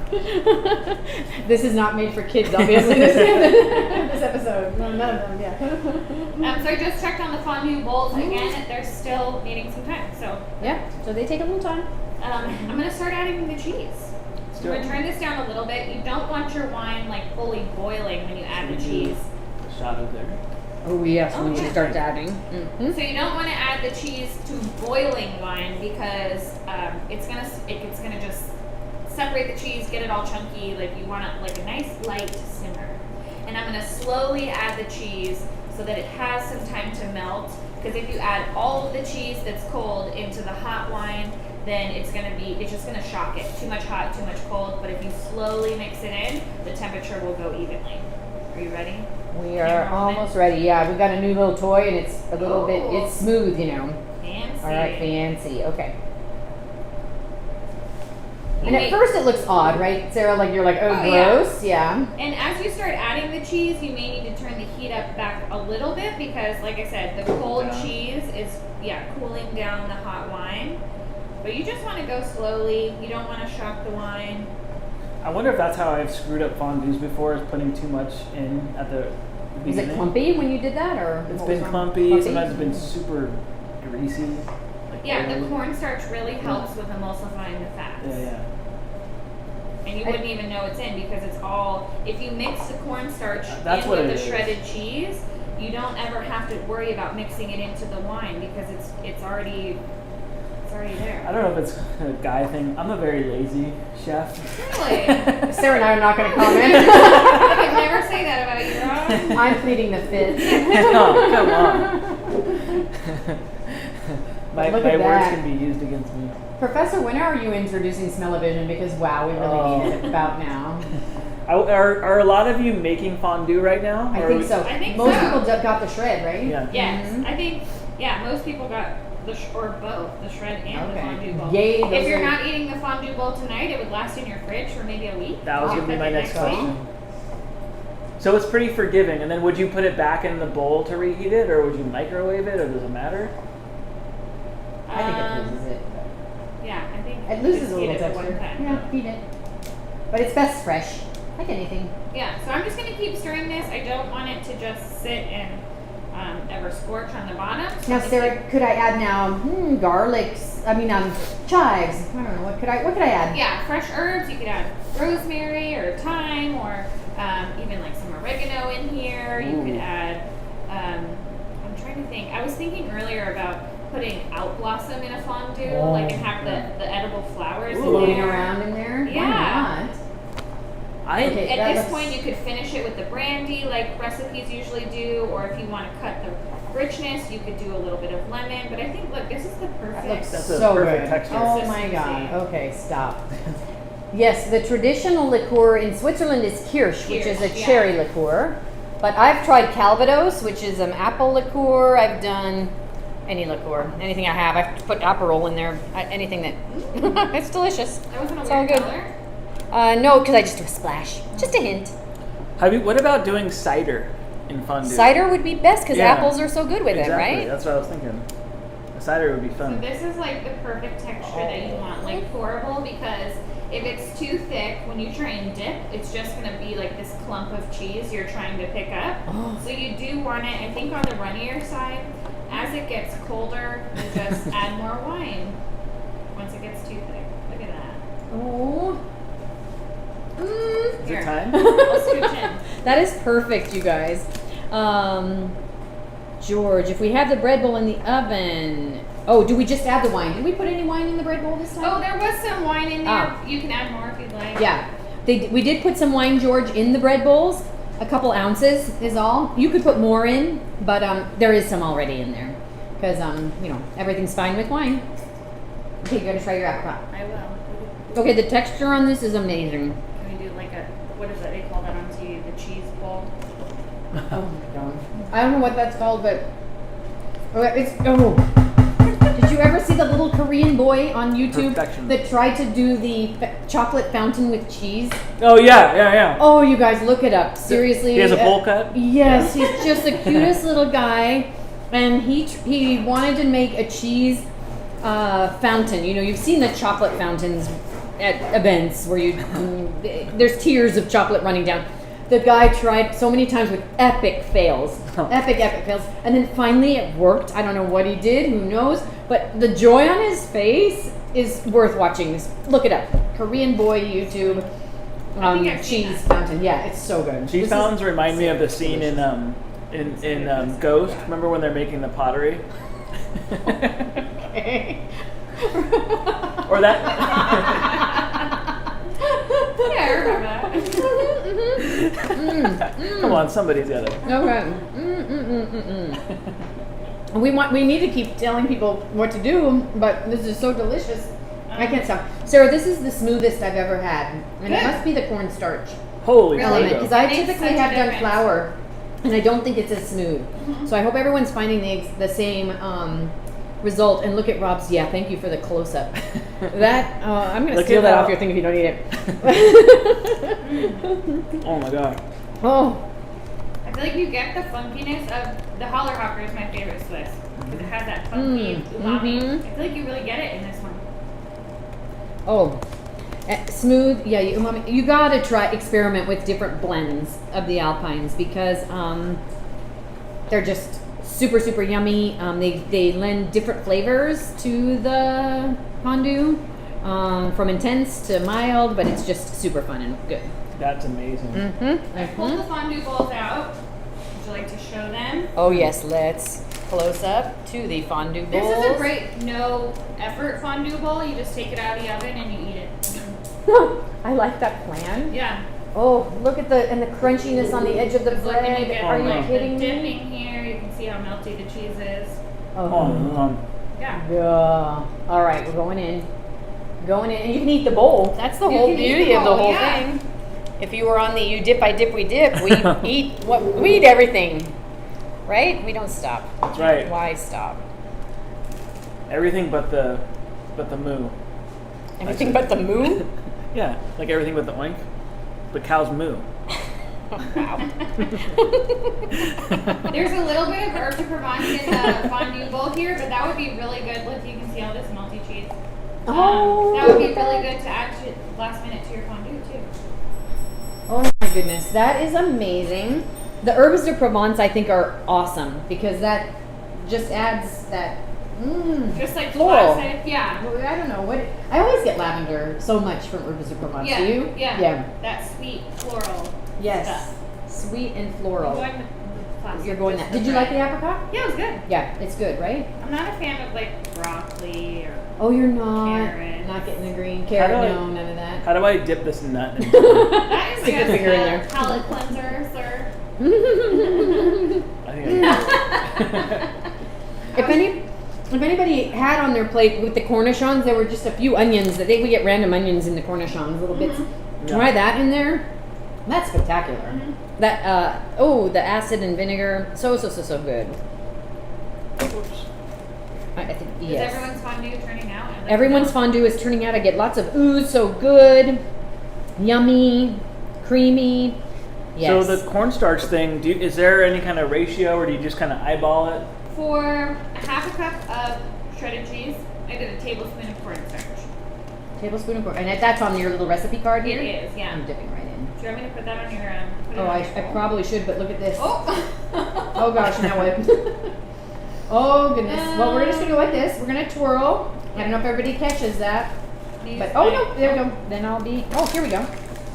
This is not made for kids, obviously, this episode. No, none of them, yeah. So I just checked on the fondue bowls again. They're still needing some time. So Yeah, so they take a little time. I'm going to start adding the cheese. I'm going to turn this down a little bit. You don't want your wine fully boiling when you add the cheese. A shot of there. Oh yes, when you start adding. So you don't want to add the cheese to boiling wine because it's gonna just separate the cheese, get it all chunky. You want it a nice light simmer. And I'm gonna slowly add the cheese so that it has some time to melt. Because if you add all of the cheese that's cold into the hot wine, then it's just gonna shock it. Too much hot, too much cold. But if you slowly mix it in, the temperature will go evenly. Are you ready? We are almost ready. Yeah, we got a new little toy and it's a little bit, it's smooth, Fancy. All right, fancy. Okay. And at first it looks odd, right, Sarah? You're like, oh, gross. Yeah. And as you start adding the cheese, you may need to turn the heat up back a little bit because, like I said, the cold cheese is, cooling down the hot wine. But you just want to go slowly. You don't want to shock the wine. I wonder if that's how I've screwed up fondues before, is putting too much in at the Is it clumpy when you did that, or It's been clumpy. Sometimes it's been super greasy. Yeah, the cornstarch really helps with emulsifying the fats. Yeah. And you wouldn't even know it's in because it's all. If you mix the cornstarch That's in what with it the is. shredded cheese, you don't ever have to worry about mixing it into the wine because it's already there. I don't know if it's a guy thing. I'm a very lazy chef. Really? Sarah and I are not going to comment. I would never say that about you, Rob. I'm pleading the fifth. Oh, come on. my Look my at words that. can be used against me. Professor, when are you introducing smell-o-vision? Because wow, we really need it about now. Are a lot of you making fondue right now? I Or think we- so. I think Most so. people got the shred, right? Yeah. Yes, Mhm. I think. Yeah, most people got or both the shred and the fondue bowl. Yay, If those you're are- not eating the fondue bowl tonight, it would last in your fridge for maybe a week. That was You going to be cook my it next week. question. So it's pretty forgiving. And then would you put it back in the bowl to reheat it, or would you microwave it, or does it matter? I think it loses it. Yeah, I think It loses just a heat little it for one texture. time. Yeah, heat it. But it's best fresh, like anything. Yeah, so I'm just going to keep stirring this. I don't want it to just sit and ever scorch on the bottom. So Now, I'm just Sarah, could I add now garlics? I mean, chives. I don't know. What could I add? Yeah, fresh herbs. You could add rosemary or thyme or even like some oregano in here. You could add, I'm trying to think. I was thinking earlier about putting out blossom in a fondue, like and have the edible flowers Floating in there. around in there? Yeah. Why not? Okay, At that this looks- point, you could finish it with the brandy, like recipes usually do, or if you want to cut the richness, you could do a little bit of lemon. But I think, look, this is the perfect. That looks That's a so perfect good. texture. Oh my god. Okay, stop. Yes, the traditional liqueur in Switzerland is Kirsch, which is a Kirsch, yeah. cherry liqueur. But I've tried Calvados, which is an apple liqueur. I've done any liqueur, anything I have. I've put Aperol in there. Anything that it's delicious. That wasn't a It's all weird good. color. No, because I just do a splash, just a hint. What about doing cider in fondue? Cider would be best because Yeah. apples are so good with Exactly. it, right? That's what I was thinking. A cider would be So fun. this is like the perfect texture that you want, like pourable, because if it's too thick, when you try and dip, it's just going to be like this clump of cheese you're trying to pick up. Oh. So you do want it, I think, on the runnier side. As it gets colder, you just add more wine once it gets too thick. Look at that. Oh. Is it time? I'll scooch in. That is perfect, you guys. George, if we have the bread bowl in the oven. Oh, do we just add the wine? Did we put any wine in the bread bowl this time? Oh, there was some wine in there. Ah. You can add more if you'd like. Yeah. We did put some wine, George, in the bread bowls. A couple ounces is all. You could put more in, but there is some already in there. Because, everything's fine with wine. Okay, you gotta try your apricot. I will. Okay, the texture on this is amazing. Can we do like what is that? They call that on TV, the cheese bowl. Oh my god. I don't know what that's called, but Did you ever see the little Korean boy on YouTube Perfection. that tried to do the chocolate fountain with cheese? Oh yeah. Oh, you guys, look it up. Seriously. He has a bowl cut? Yes, he's just the cutest little guy, and he wanted to make a cheese fountain. You've seen the chocolate fountains at events where there's tears of chocolate running down. The guy tried so many times with epic fails. Epic fails. And then finally it worked. I don't know what he did, who knows, but the joy on his face is worth watching. Look it up. Korean boy YouTube I think I've seen cheese that. fountain. Yeah, it's so good. Cheese This fountains is remind me of the scene in Ghost. Remember when they're making the pottery? Or that. Yeah, I remember that. Come on, somebody's got it. Okay. We need to keep telling people what to do, but this is so delicious. I can't stop. Sarah, this is the smoothest I've ever had, and it Good. must be the cornstarch Holy element Toledo. because I Makes typically such a have done difference. flour, and I don't think it's as smooth. So I hope everyone's finding the same result. And look at Rob's. Yeah, thank you for the close up. That I'm gonna Look steal at that how- off your thing if you don't eat it. Oh my god. Oh. I feel like you get the funkiness of the Holler Hopper is my favorite Swiss because it has that funky umami. mhm. I feel like you really get it in this one. Oh, Smooth, yeah. You gotta experiment with different blends of the Alpines because they're just super, super yummy. They lend different flavors to the fondue, from intense to mild, but it's just super fun and good. That's amazing. Mm-hmm. I pulled the fondue bowls out. Would you like to show them? Oh yes, let's close up to the fondue bowls. This is a great no effort fondue bowl. You just take it out of the oven and you eat it. I like that plan. Yeah. Oh, look at the crunchiness on the edge of the It's like when you bread. get Are you like kidding the me? dipping here, you can see how melty the cheese is. Oh, Yeah. yeah. All right, we're going in. Going in, and you can eat the bowl. That's the You whole can eat beauty the of the bowl, whole yeah. thing. If you were on the you dip, I dip, we dip, we eat everything, right? We don't stop. That's right. Why stop? Everything but the moo. Everything but the moo. Yeah, like everything but the oink. But cow's moo. Wow. There's a little bit of herb de Provence in the fondue bowl here, but that would be really good. Look, you can see all this melty cheese. Oh, that would be really good to add to last minute to your fondue too. Oh my goodness, that is amazing. The herbs de Provence, I think, are awesome because that just adds that Just like floral. classic, yeah. Well, I don't know what. I always get lavender so much from herbs de Provence. Yeah, Do you? yeah. That sweet floral Yes. stuff. Sweet and I'm floral. going with the classic. You're going just that. Did you the like the bread. apricot? Yeah, it was good. Yeah, it's good, right? I'm not a fan of like broccoli or. Oh, you're not. Carrot. Not getting the green How carrot. do I- No, none of that. How do I dip this nut in? That is Stick your just finger in a there. palate cleanser, sir. I think I If anybody had on their plate with the cornichons, there were just a few onions. I think we get random onions in the cornichons, little bits. Try that in there. That's spectacular. That the acid and vinegar, so good. I think yes. Is everyone's fondue turning out? Everyone's fondue is turning out. I get lots of ooh, so good, yummy, creamy. Yes. So the cornstarch thing, is there any kind of ratio, or do you just kind of eyeball it? For half a cup of shredded cheese, I did a tablespoon of cornstarch. Tablespoon of corn, and that's on your little recipe card here. It is, yeah. I'm dipping right in. Do you want me to put that on your? Put it Oh, on I your bowl? probably should, but look at this. Oh. Oh gosh, now what? Oh goodness. Well, we're just gonna go like this. We're gonna twirl. I don't know if everybody catches that, but oh no, there we go. Then I'll be. Oh, here we go.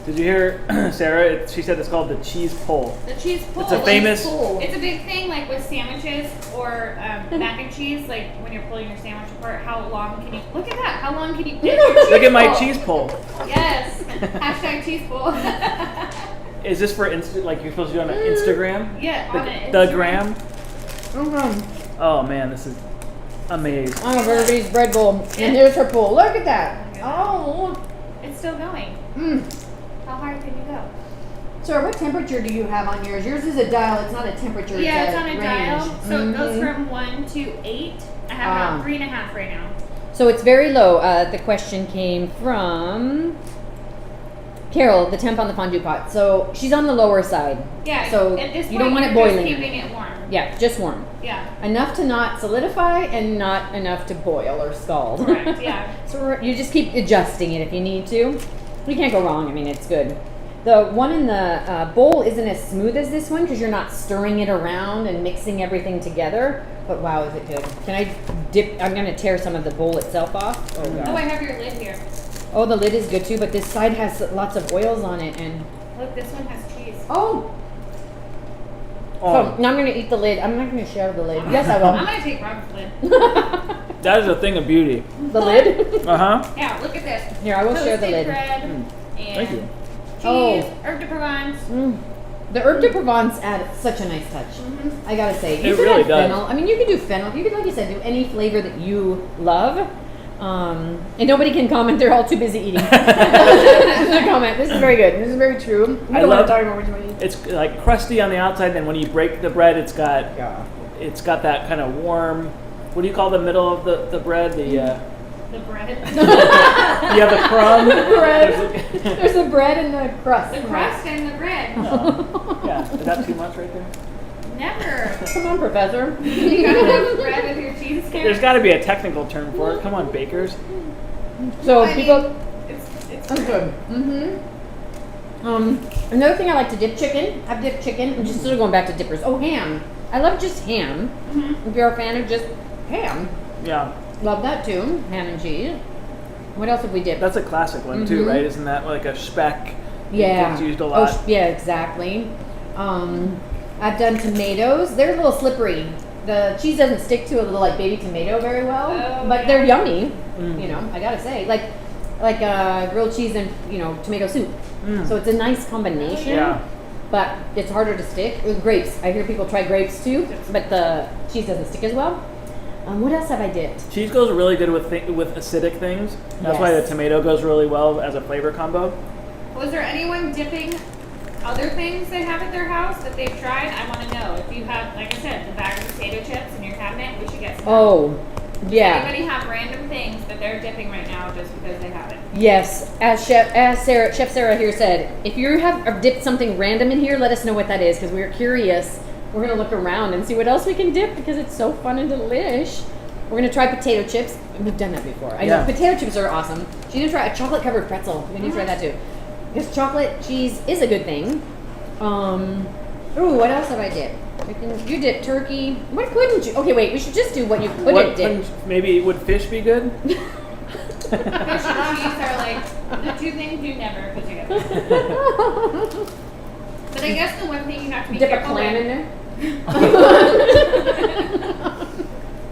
Did you hear Sarah? She said it's called the cheese pull. The cheese pull. It's a famous. It's a big thing, like with sandwiches or mac and cheese. Like when you're pulling your sandwich apart, how long can you? Look at that. How long can you? Put your cheese Look at my pull? cheese pull. Yes. Hashtag cheese pull. Is this for like you're supposed to do on an Instagram? Yeah. On it. The gram. Mm-hmm. Oh man, this is amazing. I have everybody's bread bowl, and here's her pull. Look at that. Oh. It's still going. How hard can you go? Sir, what temperature do you have on yours? Yours is a dial. It's not a temperature. Yeah, it's a on a range. dial. So it goes from 1 to 8. I have about 3.5 right now. So it's very low. The question came from Carol, the temp on the fondue pot. So she's on the lower side. Yeah. So at this point, you don't want it you're boiling. just keeping it warm. Yeah, just warm. Yeah. Enough to not solidify and not enough to boil or scald. Correct. Yeah. So you just keep adjusting it if you need to. You can't go wrong. I mean, it's good. The one in the bowl isn't as smooth as this one because you're not stirring it around and mixing everything together. But wow, is it good. Can I dip? I'm going to tear some of the bowl itself off. Oh, Oh, God. I have your lid here. Oh, the lid is good too, but this side has lots of oils on it. And Look, this one has cheese. oh. Oh, So now I'm going to eat the lid. I'm not going to share the lid. Yes, I I'm will. gonna take Rob's lid. that is a thing of beauty. The lid? Uh huh. Yeah, look at this. Here, I will share the Toasted lid. bread and Thank you. cheese, Oh. herb de Provence. The herb de Provence add such a nice touch. I gotta say, you It could really add does. fennel. I mean, you could do fennel. You could, like you said, do any flavor that you love. And nobody can comment; they're all too busy eating. The comment. This is very good. This is very true. We I don't want love- to talk about what you want to eat. It's like crusty on the outside, and when you break the bread, it's got that kind of warm. What do you call the middle of the bread? The The bread. you have the crumb. There's the bread and the crust. The crust and the bread. Yeah, is that too much right there? Never. Come on, Professor. You gotta have bread with your cheesecake. There's got to be a technical term for it. Come on, bakers. So I mean, people. it's That's good. Another thing I like to dip chicken. I've dipped chicken. I'm just still going back to dippers. Oh, ham. I love just ham. If you're a fan of just ham. Yeah. Love that too. Ham and cheese. What else have we dipped? That's a classic one too, right? Isn't that like a speck? Yeah. It's used a lot. Oh, yeah, exactly. I've done tomatoes. They're a little slippery. The cheese doesn't stick to a little like baby tomato very well, but they're yummy. You know, I gotta say, like grilled cheese and tomato soup. So it's a nice combination. Yeah. But it's harder to stick. With grapes, I hear people try grapes too, but the cheese doesn't stick as well. What else have I dipped? Cheese goes really good with acidic things. That's why the tomato goes really well as a flavor combo. Was there anyone dipping other things they have at their house that they've tried? I want to know. If you have, like I said, the bag of potato chips in your cabinet, we should get some. Oh, yeah. Does anybody have random things that they're dipping right now just because they have it? Yes, as Chef Sarah here said, if you have dipped something random in here, let us know what that is because we're curious. We're gonna look around and see what else we can dip because it's so fun and delish. We're gonna try potato chips. We've done that before. I know potato chips are awesome. She's gonna try a chocolate covered pretzel. We need to try that too. Because chocolate cheese is a good thing. Ooh, what else have I dipped? You dipped turkey. What couldn't you? Okay, wait. We should just do what you couldn't dip. Maybe would fish be good? Fish and cheese are like the two things you never put together. But I guess the one thing you have to be dip careful a clam with. in there.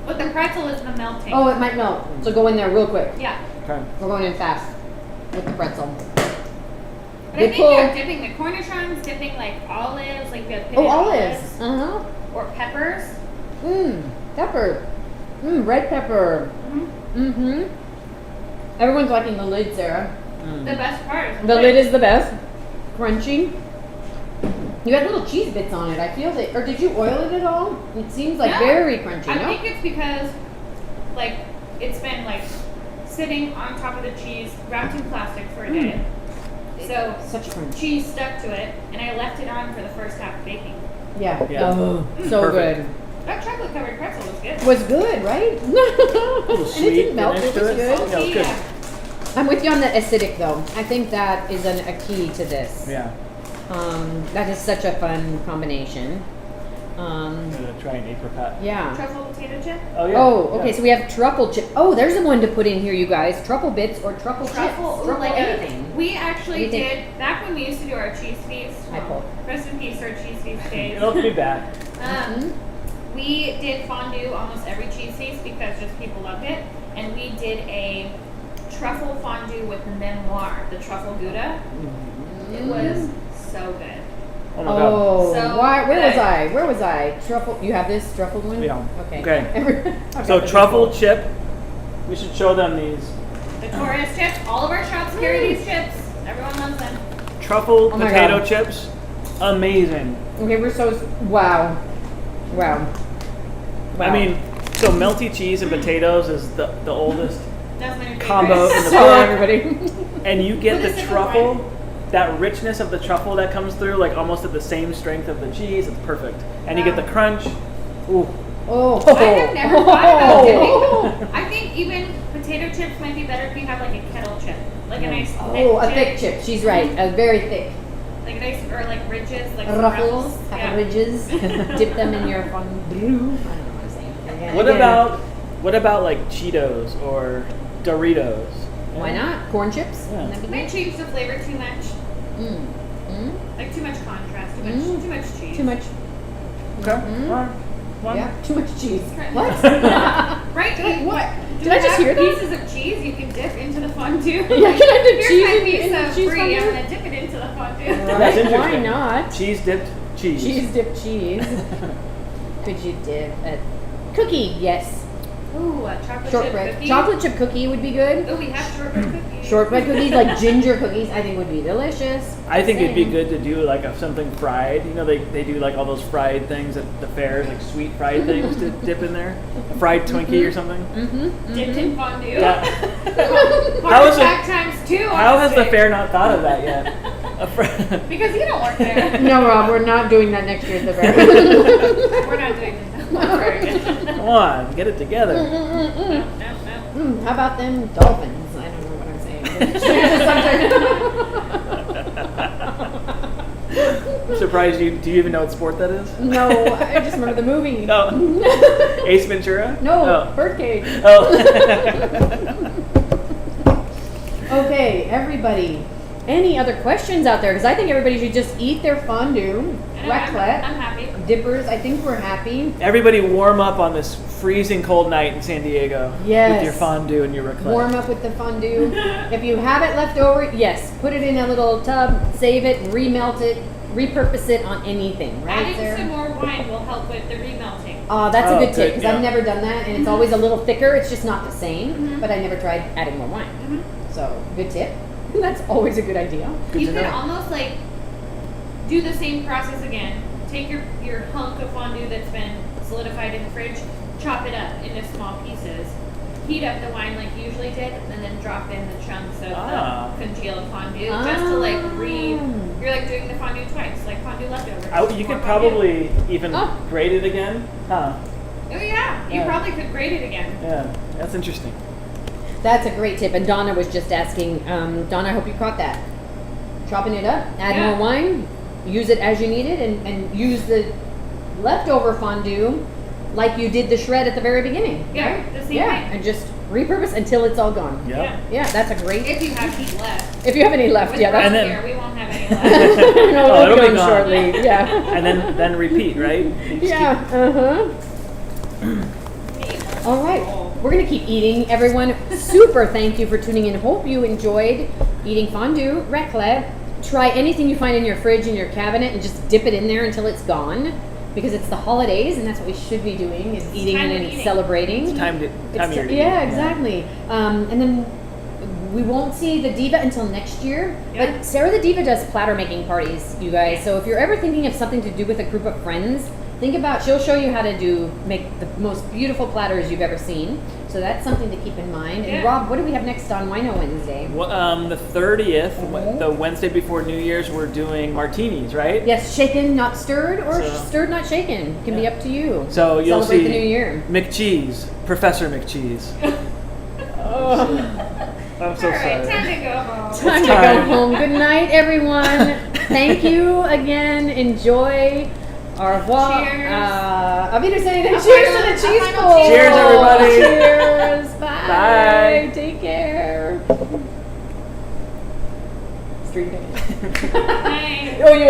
But the pretzel is the melting. Oh, it might melt. So go in there real quick. Yeah. Okay. We're going in fast with the pretzel. But I think you're dipping the cornichons, dipping like olives, like the pitted olives. Or peppers. Pepper. Red pepper. Everyone's liking the lid, Sarah. The best part. The lid is the best. Crunchy. You had little cheese bits on it. I feel that. Or did you oil it at all? It seems like very crunchy. I think it's because, like, it's been like sitting on top of the cheese, wrapped in plastic for a day. So such crunch. Cheese stuck to it, and I left it on for the first half of baking. Yeah. Oh, so perfect. good. That chocolate covered pretzel was good. Was good, right? A little And it didn't melt. It was good. Yeah, it was good. I'm with you on the acidic though. I think that is a key to this. Yeah. That is such a fun combination. I'm gonna try an apricot. Yeah. Truffle potato chip. Oh yeah. Oh, okay. So we have truffle chip. Oh, there's the one to put in here, you guys. Truffle bits or truffle chips. Truffle like anything. We actually did back when we used to do our cheese feast. Rest in peace, our cheese feast days. It'll be back. We did fondue almost every cheese feast because just people loved it, and we did a truffle fondue with memoir, the truffle gouda. It was so good. Oh my god. So where was I? Truffle. You have this truffle one? Yeah. Okay. So truffle chip. We should show them these. The Torres chips. All of our shops carry these chips. Everyone loves them. Truffle potato chips. Amazing. Okay, we're so wow. I mean, so melty cheese and potatoes is the oldest That's my combo in the So book. everybody. And you get the truffle, that richness of the truffle that comes through, like almost at the same strength of the cheese. It's perfect. And you get the crunch. Ooh. Oh. I have never thought about dipping. I think even potato chips might be better if you have like a kettle chip, like a nice thick chip. She's right. A very thick. Like a nice, or like ridges, like ruffles, Yeah. ridges. Dip them in your fondue. I don't know what I'm saying. What about like Cheetos or Doritos? Why not? Corn chips? Yeah. It might change the flavor too much. Like too much contrast, too much cheese. Too much. Okay. Yeah, too much cheese. Right. What? Right? What? Do Did I just hear that? pieces of cheese you can dip into the fondue? Yeah, can I dip cheese Here's my piece in of cheese brie. fondue? I'm gonna dip it into the fondue. That's interesting. Why not? Cheese dipped cheese. Cheese dipped cheese. Could you dip a cookie? Yes. Ooh, a chocolate Shortbread. chip cookie. Chocolate chip cookie would be good. Oh, we have shortbread cookies. Shortbread cookies, like ginger cookies, I think would be delicious. I think it'd be good to do like something fried. You know, they do like all those fried things at the fairs, like sweet fried things to dip in there. A fried Twinkie or something. Dipped in fondue. Yeah. How is times two? How has the fair not thought of that yet? Because you don't work there. No, Rob, we're not doing that next year at the fair. We're not doing that. That's very good. Come on, get it together. No. How about them dolphins? I don't know what I'm saying. I'm surprised you. Do you even know what sport that is? No, I just remember the movie. Oh. Ace Ventura? No, Oh. Birdcage. Oh. Okay, everybody. Any other questions out there? Because I think everybody should just eat their fondue, raclette. I'm happy. Dippers, I think we're happy. Everybody warm up on this freezing cold night in San Diego. Yes. With your fondue and your raclette. Warm up with the fondue. If you have it left over, yes, put it in a little tub, save it, remelt it, repurpose it on anything, right, Adding Sarah? some more wine will help with the remelting. That's a good tip, good, because yeah. I've never done that, and it's always a little thicker. It's just not the same, but I never tried adding more wine. So, good tip. That's always a good idea. Good You to could know. almost like do the same process again. Take your hunk of fondue that's been solidified in the fridge, chop it up into small pieces, heat up the wine like you usually did, and then drop in the chunks of the congealed fondue just to like you're like doing the fondue twice, like fondue leftovers. You could More probably even grate it again. Huh. Oh yeah, you probably could grate it again. Yeah, that's interesting. That's a great tip. And Donna was just asking, Donna, I hope you caught that. Chopping it up, add more wine, use it as you need it, and use the leftover fondue like you did the shred at the very beginning. Yeah, right? the same way. And just repurpose until it's all gone. Yep. Yeah, that's a great. If you have heat left. If you have any left, With yeah. Rob And then- here, we won't have any left. No, Oh, we'll it'll be be gone. shortly. Yeah. And then repeat, right? You just All right. We're going to keep eating. Everyone, super thank you for tuning in. Hope you enjoyed eating fondue, raclette. Try anything you find in your fridge, in your cabinet, and just dip it in there until it's gone. Because it's the holidays, and that's what we should be doing, is eating time and of eating. celebrating. It's time of year to eat. Yeah, exactly. And then we won't see the Diva until next year. Yeah. But Sarah the Diva does platter making parties, you guys. So if you're ever thinking of something to do with a group of friends, think about, she'll show you how to make the most beautiful platters you've ever seen. So that's something to keep in mind. And Yeah. Rob, what do we have next on Wino Wednesday? Well, the 30th, the Wednesday before New Year's, we're doing martinis, right? Yes, shaken, not stirred, or So- stirred, not shaken. Can be up to you. So you'll Celebrate see the new year. McCheese, Professor McCheese. I'm so All right, sorry. time to go home. Time to go home. Good night, everyone. Thank you again. Enjoy. Au revoir. Cheers. Auf Wiedersehen. A Cheers to final- the a cheese final bowl. Cheers, everybody. Cheers. Bye. Bye. Take care. Street. Night. Oh, you